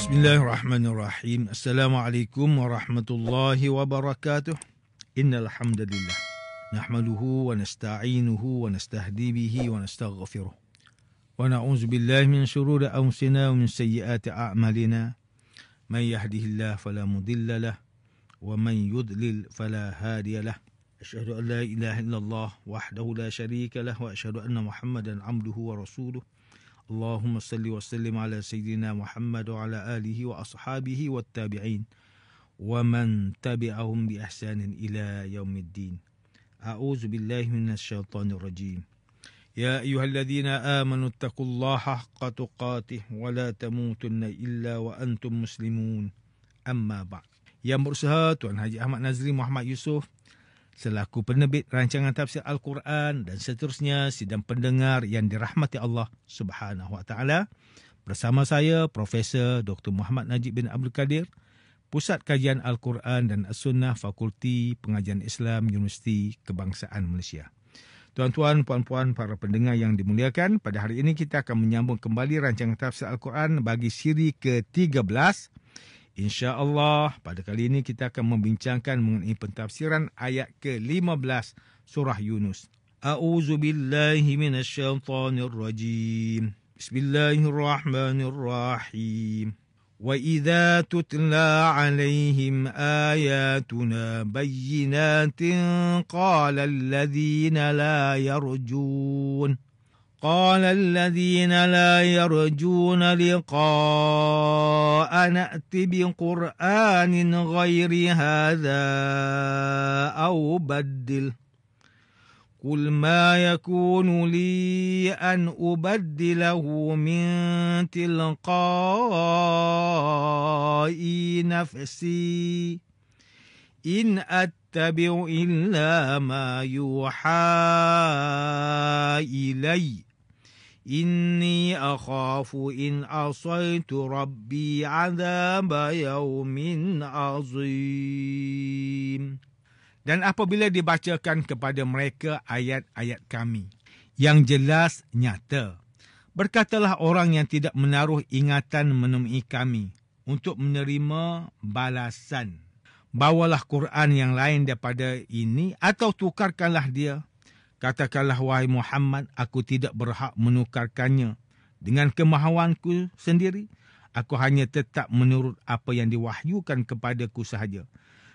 Bismillahirrahmanirrahim. Assalamualaikum warahmatullahi wabarakatuh. Innal hamdalillah nahmaduhu wa nasta'inuhu wa nastahdi bihi wa nastaghfiruh. Wa na'udzu billahi min shururi anfusina wa min sayyiati a'malina. Man yahdihillahu fala mudilla lahu wa man yudlil fala hadiya lahu. Asyhadu an la ilaha illallah wahdahu la syarika lahu wa asyhadu anna Muhammadan 'abduhu wa rasuluh. Allahumma salli wa sallim ala Sayyidina Muhammad wa ala alihi wa ashabihi wa tabi'in wa man tabi'ahum bi ihsanin ila yaumiddin. A'udzu billahi minasy syaithanir rajim. Ya ayyuhalladzina amanu taqullaha haqqa tuqatih wa la tamutunna illa wa antum muslimun. Amma ba'd. Yang berusaha Tuan Haji Ahmad Nazri Muhammad Yusof selaku penerbit rancangan tafsir Al-Quran dan seterusnya sidang pendengar yang dirahmati Allah Subhanahu Wa Taala, bersama saya Profesor Dr. Muhammad Najib bin Abdul Kadir, Pusat Kajian Al-Quran dan As-Sunnah, Fakulti Pengajian Islam, Universiti Kebangsaan Malaysia. Tuan-tuan, puan-puan, para pendengar yang dimuliakan, pada hari ini kita akan menyambung kembali rancangan tafsir Al-Quran bagi siri ke-13. InsyaAllah pada kali ini kita akan membincangkan mengenai pentafsiran ayat ke-15 surah Yunus. A'udzu billahi minasyaitonir rajim. Bismillahirrahmanirrahim. Wa idza tutla 'alaihim ayatuna bayyinatin qala alladhina la yarjun قال الذين لا يرجون لقاءنا ائت بقرآن غير هذا أو بدل قل ما يكون لي أن أبدله من تلقاء نفسي إن أتبع إلا ما يوحى إلي Inni akhafu in asaitu rabbi azaba yaumin azim. Dan apabila dibacakan kepada mereka ayat-ayat kami yang jelas nyata, berkatalah orang yang tidak menaruh ingatan menemui kami untuk menerima balasan. Bawalah Quran yang lain daripada ini atau tukarkanlah dia. Katakanlah, wahai Muhammad, aku tidak berhak menukarkannya dengan kemahuanku sendiri. Aku hanya tetap menurut apa yang diwahyukan kepadaku sahaja.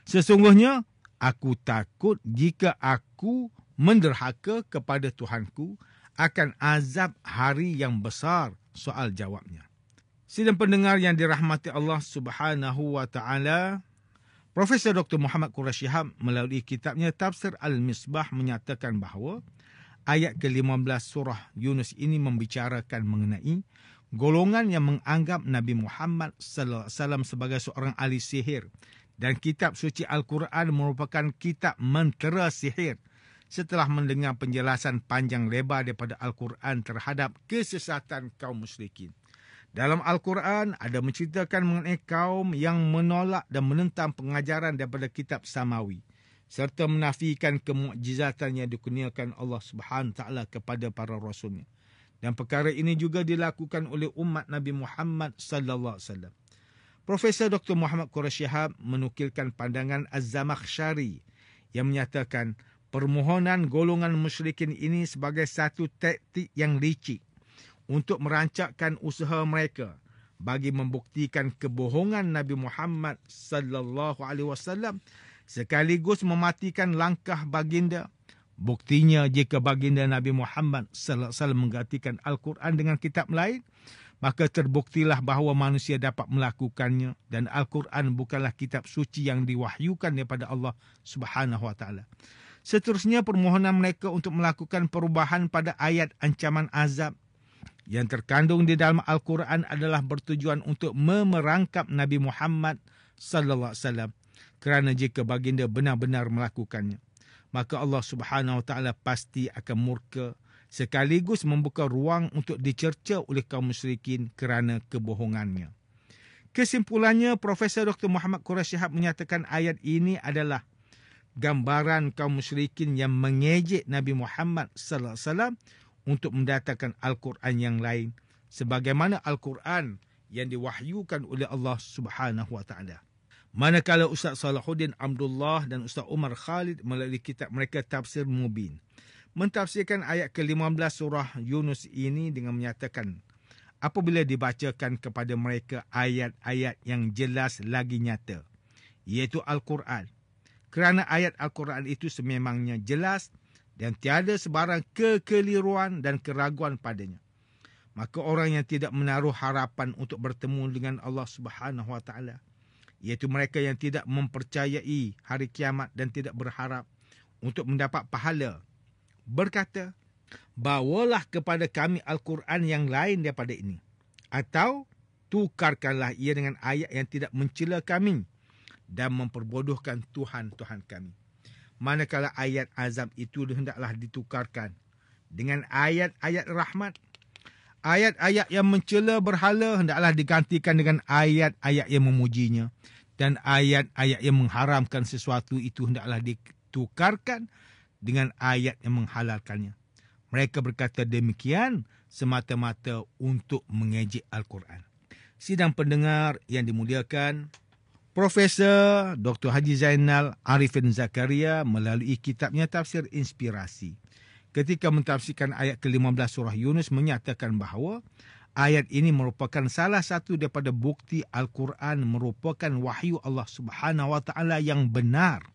Sesungguhnya, aku takut jika aku menderhaka kepada Tuhanku akan azab hari yang besar. Soal jawabnya. Sidang pendengar yang dirahmati Allah Subhanahu Wa Taala, Profesor Dr. Muhammad Quraish Shihab melalui kitabnya Tafsir Al-Misbah menyatakan bahawa ayat ke-15 surah Yunus ini membicarakan mengenai golongan yang menganggap Nabi Muhammad sallallahu alaihi wasallam sebagai seorang ahli sihir dan kitab suci Al-Quran merupakan kitab mentera sihir setelah mendengar penjelasan panjang lebar daripada Al-Quran terhadap kesesatan kaum musyrikin. Dalam Al-Quran ada menceritakan mengenai kaum yang menolak dan menentang pengajaran daripada kitab Samawi serta menafikan kemukjizatan yang dikurniakan Allah Subhanahu Taala kepada para rasulnya. Dan perkara ini juga dilakukan oleh umat Nabi Muhammad sallallahu alaihi wasallam. Profesor Dr. Muhammad Quraish Shihab menukilkan pandangan Az-Zamakhsyari yang menyatakan permohonan golongan musyrikin ini sebagai satu taktik yang licik untuk merancangkan usaha mereka bagi membuktikan kebohongan Nabi Muhammad sallallahu alaihi wasallam sekaligus mematikan langkah baginda. Buktinya jika baginda Nabi Muhammad sallallahu alaihi wasallam menggantikan Al-Quran dengan kitab lain, maka terbuktilah bahawa manusia dapat melakukannya dan Al-Quran bukanlah kitab suci yang diwahyukan daripada Allah Subhanahu Wa Taala. Seterusnya permohonan mereka untuk melakukan perubahan pada ayat ancaman azab yang terkandung di dalam Al-Quran adalah bertujuan untuk memerangkap Nabi Muhammad sallallahu alaihi wasallam, kerana jika baginda benar-benar melakukannya, maka Allah Subhanahu Wa Taala pasti akan murka sekaligus membuka ruang untuk dicerca oleh kaum musyrikin kerana kebohongannya. Kesimpulannya, Profesor Dr. Muhammad Quraish Shihab menyatakan ayat ini adalah gambaran kaum musyrikin yang mengejek Nabi Muhammad sallallahu alaihi wasallam untuk mendatangkan Al-Quran yang lain, sebagaimana Al-Quran yang diwahyukan oleh Allah Subhanahu wa taala. Manakala Ustaz Salahuddin Abdullah dan Ustaz Umar Khalid melalui kitab mereka Tafsir Mubin mentafsirkan ayat ke-15 surah Yunus ini dengan menyatakan, apabila dibacakan kepada mereka ayat-ayat yang jelas lagi nyata, iaitu Al-Quran. Kerana ayat Al-Quran itu sememangnya jelas dan tiada sebarang kekeliruan dan keraguan padanya. Maka orang yang tidak menaruh harapan untuk bertemu dengan Allah Subhanahu wa taala, iaitu mereka yang tidak mempercayai hari kiamat dan tidak berharap untuk mendapat pahala, berkata, bawalah kepada kami Al-Quran yang lain daripada ini, atau tukarkanlah ia dengan ayat yang tidak mencela kami dan memperbodohkan Tuhan-Tuhan kami. Manakala ayat azab itu hendaklah ditukarkan dengan ayat-ayat rahmat. Ayat-ayat yang mencela berhala hendaklah digantikan dengan ayat-ayat yang memujinya. Dan ayat-ayat yang mengharamkan sesuatu itu hendaklah ditukarkan dengan ayat yang menghalalkannya. Mereka berkata demikian semata-mata untuk mengejek Al-Quran. Sidang pendengar yang dimuliakan, Profesor Dr. Haji Zainal Arifin Zakaria melalui kitabnya Tafsir Inspirasi, ketika mentafsirkan ayat ke-15 surah Yunus, menyatakan bahawa ayat ini merupakan salah satu daripada bukti Al-Quran merupakan wahyu Allah Subhanahu wa taala yang benar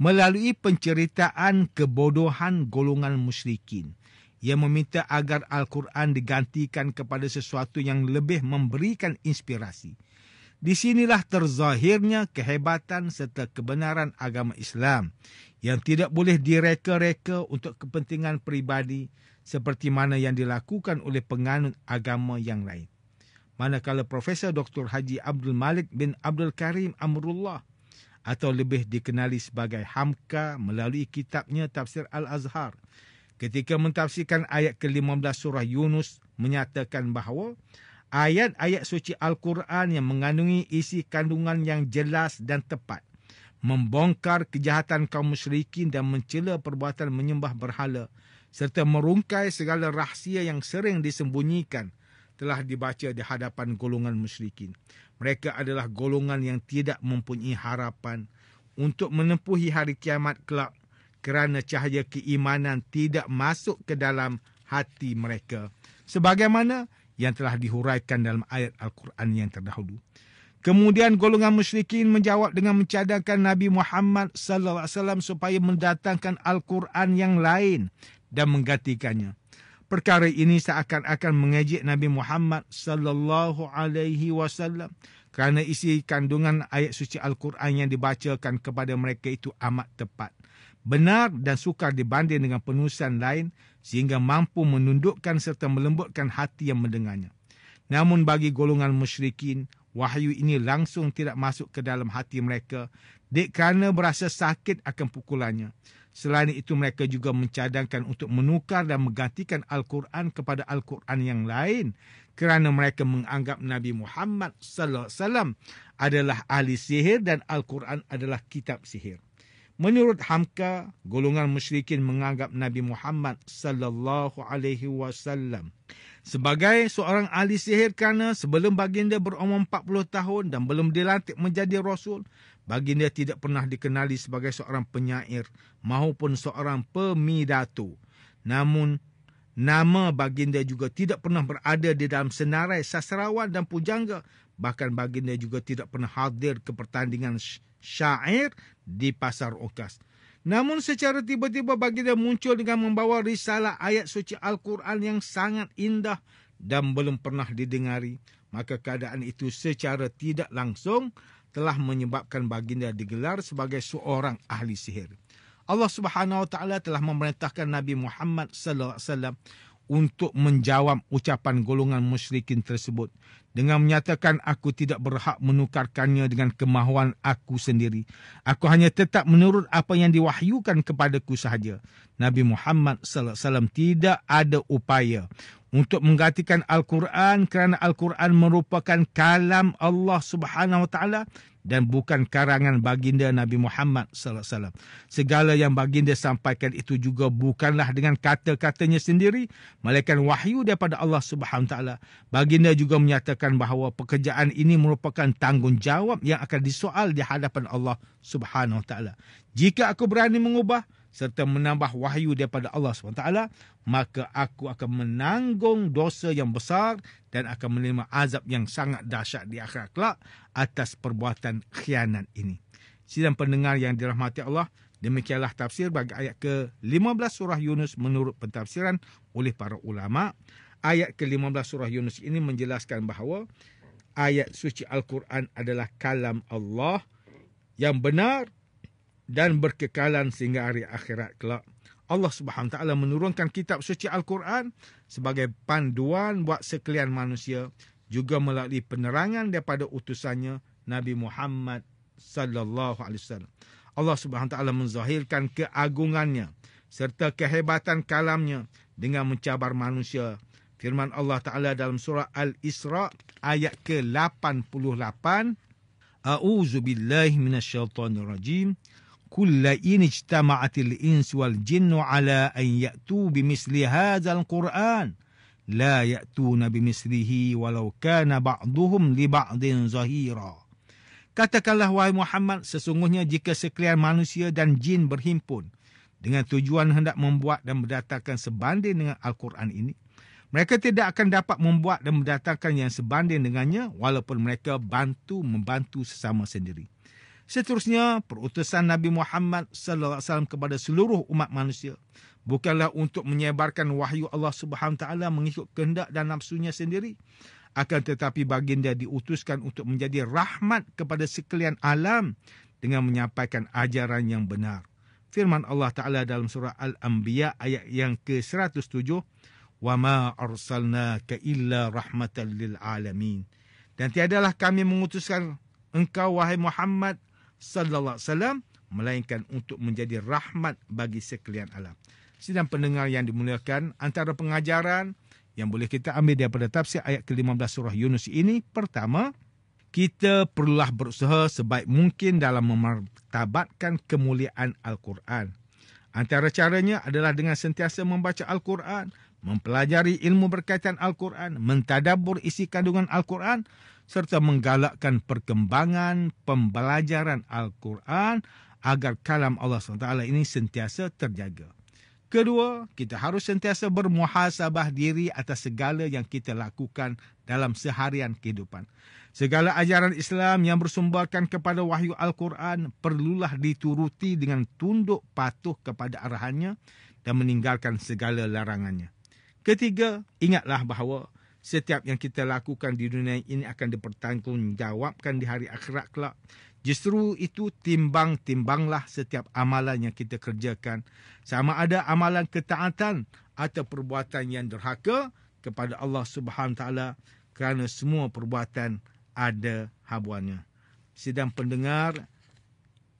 melalui penceritaan kebodohan golongan musyrikin yang meminta agar Al-Quran digantikan kepada sesuatu yang lebih memberikan inspirasi. Di sinilah terzahirnya kehebatan serta kebenaran agama Islam yang tidak boleh direka-reka untuk kepentingan peribadi seperti mana yang dilakukan oleh penganut agama yang lain. Manakala Profesor Dr. Haji Abdul Malik bin Abdul Karim Amrullah atau lebih dikenali sebagai Hamka melalui kitabnya Tafsir Al-Azhar, ketika mentafsirkan ayat ke-15 surah Yunus, menyatakan bahawa ayat-ayat suci Al-Quran yang mengandungi isi kandungan yang jelas dan tepat, membongkar kejahatan kaum musyrikin dan mencela perbuatan menyembah berhala, serta merungkai segala rahsia yang sering disembunyikan, telah dibaca di hadapan golongan musyrikin. Mereka adalah golongan yang tidak mempunyai harapan untuk menempuhi hari kiamat kelak kerana cahaya keimanan tidak masuk ke dalam hati mereka, sebagaimana yang telah dihuraikan dalam ayat Al-Quran yang terdahulu. Kemudian golongan musyrikin menjawab dengan mencadangkan Nabi Muhammad sallallahu alaihi wasallam supaya mendatangkan Al-Quran yang lain dan menggantikannya. Perkara ini seakan-akan mengejek Nabi Muhammad sallallahu alaihi wasallam kerana isi kandungan ayat suci Al-Quran yang dibacakan kepada mereka itu amat tepat, benar dan sukar dibanding dengan penulisan lain sehingga mampu menundukkan serta melembutkan hati yang mendengarnya. Namun bagi golongan musyrikin, wahyu ini langsung tidak masuk ke dalam hati mereka kerana berasa sakit akan pukulannya. Selain itu, mereka juga mencadangkan untuk menukar dan menggantikan Al-Quran kepada Al-Quran yang lain kerana mereka menganggap Nabi Muhammad sallallahu alaihi wasallam adalah ahli sihir dan Al-Quran adalah kitab sihir. Menurut Hamka, golongan musyrikin menganggap Nabi Muhammad sallallahu alaihi wasallam sebagai seorang ahli sihir kerana sebelum baginda berumur 40 tahun dan belum dilantik menjadi rasul, baginda tidak pernah dikenali sebagai seorang penyair maupun seorang pemidato. Namun, nama baginda juga tidak pernah berada di dalam senarai sastrawan dan pujangga. Bahkan baginda juga tidak pernah hadir ke pertandingan syair di pasar Okas. Namun secara tiba-tiba baginda muncul dengan membawa risalah ayat suci Al-Quran yang sangat indah dan belum pernah didengari. Maka keadaan itu secara tidak langsung telah menyebabkan baginda digelar sebagai seorang ahli sihir. Allah Subhanahu wa taala telah memerintahkan Nabi Muhammad sallallahu alaihi wasallam untuk menjawab ucapan golongan musyrikin tersebut dengan menyatakan, aku tidak berhak menukarkannya dengan kemahuan aku sendiri. Aku hanya tetap menurut apa yang diwahyukan kepadaku sahaja. Nabi Muhammad sallallahu alaihi wasallam tidak ada upaya untuk menggantikan Al-Quran kerana Al-Quran merupakan kalam Allah Subhanahu wa taala dan bukan karangan baginda Nabi Muhammad sallallahu alaihi wasallam. Segala yang baginda sampaikan itu juga bukanlah dengan kata-katanya sendiri, melainkan wahyu daripada Allah Subhanahu taala. Baginda juga menyatakan bahawa pekerjaan ini merupakan tanggungjawab yang akan disoal di hadapan Allah Subhanahu taala. Jika aku berani mengubah serta menambah wahyu daripada Allah SWT, maka aku akan menanggung dosa yang besar dan akan menerima azab yang sangat dahsyat di akhirat kelak atas perbuatan khianat ini. Sidang pendengar yang dirahmati Allah, demikianlah tafsir bagi ayat ke-15 surah Yunus menurut pentafsiran oleh para ulama. Ayat ke-15 surah Yunus ini menjelaskan bahawa ayat suci Al-Quran adalah kalam Allah yang benar dan berkekalan sehingga hari akhirat kelak. Allah Subhanahu Wa Taala menurunkan kitab suci Al-Quran sebagai panduan buat sekalian manusia, juga melalui penerangan daripada utusannya Nabi Muhammad sallallahu alaihi wasallam. Allah Subhanahu Wa Taala menzahirkan keagungannya serta kehebatan kalamnya dengan mencabar manusia. Firman Allah Taala dalam surah Al-Isra ayat ke-88, A'udzu billahi minasyaitonir rajim. Kulla in ijtama'atil insu wal jinnu ala an ya'tu bimithli hadzal Qur'an la ya'tuna bimithlihi walau kana ba'duhum li ba'din zahira. Katakanlah wahai Muhammad, sesungguhnya jika sekalian manusia dan jin berhimpun dengan tujuan hendak membuat dan mendatangkan sebanding dengan Al-Quran ini, mereka tidak akan dapat membuat dan mendatangkan yang sebanding dengannya walaupun mereka membantu sesama sendiri. Seterusnya, perutusan Nabi Muhammad sallallahu alaihi wasallam kepada seluruh umat manusia bukanlah untuk menyebarkan wahyu Allah Subhanahu taala mengikut kehendak dan nafsunya sendiri, akan tetapi baginda diutuskan untuk menjadi rahmat kepada sekalian alam dengan menyampaikan ajaran yang benar. Firman Allah Taala dalam surah Al-Anbiya ayat yang ke-107, "Wa ma arsalnaka illa rahmatan lil alamin." Dan tiadalah kami mengutuskan engkau wahai Muhammad sallallahu alaihi wasallam melainkan untuk menjadi rahmat bagi sekalian alam. Sidang pendengar yang dimuliakan, antara pengajaran yang boleh kita ambil daripada tafsir ayat ke-15 surah Yunus ini, pertama, kita perlulah berusaha sebaik mungkin dalam memartabatkan kemuliaan Al-Quran. Antara caranya adalah dengan sentiasa membaca Al-Quran, mempelajari ilmu berkaitan Al-Quran, mentadabbur isi kandungan Al-Quran, serta menggalakkan perkembangan pembelajaran Al-Quran agar kalam Allah SWT ini sentiasa terjaga. Kedua, kita harus sentiasa bermuhasabah diri atas segala yang kita lakukan dalam seharian kehidupan. Segala ajaran Islam yang bersumberkan kepada wahyu Al-Quran perlulah dituruti dengan tunduk patuh kepada arahannya dan meninggalkan segala larangannya. Ketiga, ingatlah bahawa setiap yang kita lakukan di dunia ini akan dipertanggungjawabkan di hari akhirat kelak. Justru itu, timbang-timbanglah setiap amalan yang kita kerjakan, sama ada amalan ketaatan atau perbuatan yang derhaka kepada Allah Subhanahu taala, kerana semua perbuatan ada habuannya. Sidang pendengar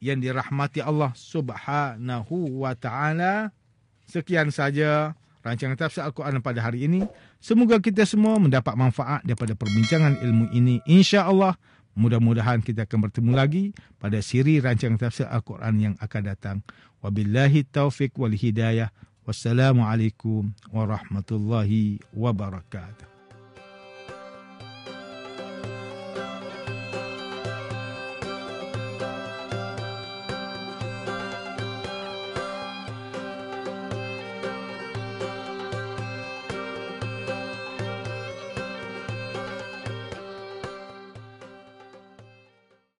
yang dirahmati Allah Subhanahu wa taala, sekian saja rancangan tafsir Al-Quran pada hari ini. Semoga kita semua mendapat manfaat daripada perbincangan ilmu ini. InsyaAllah, mudah-mudahan kita akan bertemu lagi pada siri rancangan tafsir Al-Quran yang akan datang. Wabillahi taufiq wal hidayah. Wassalamualaikum warahmatullahi wabarakatuh.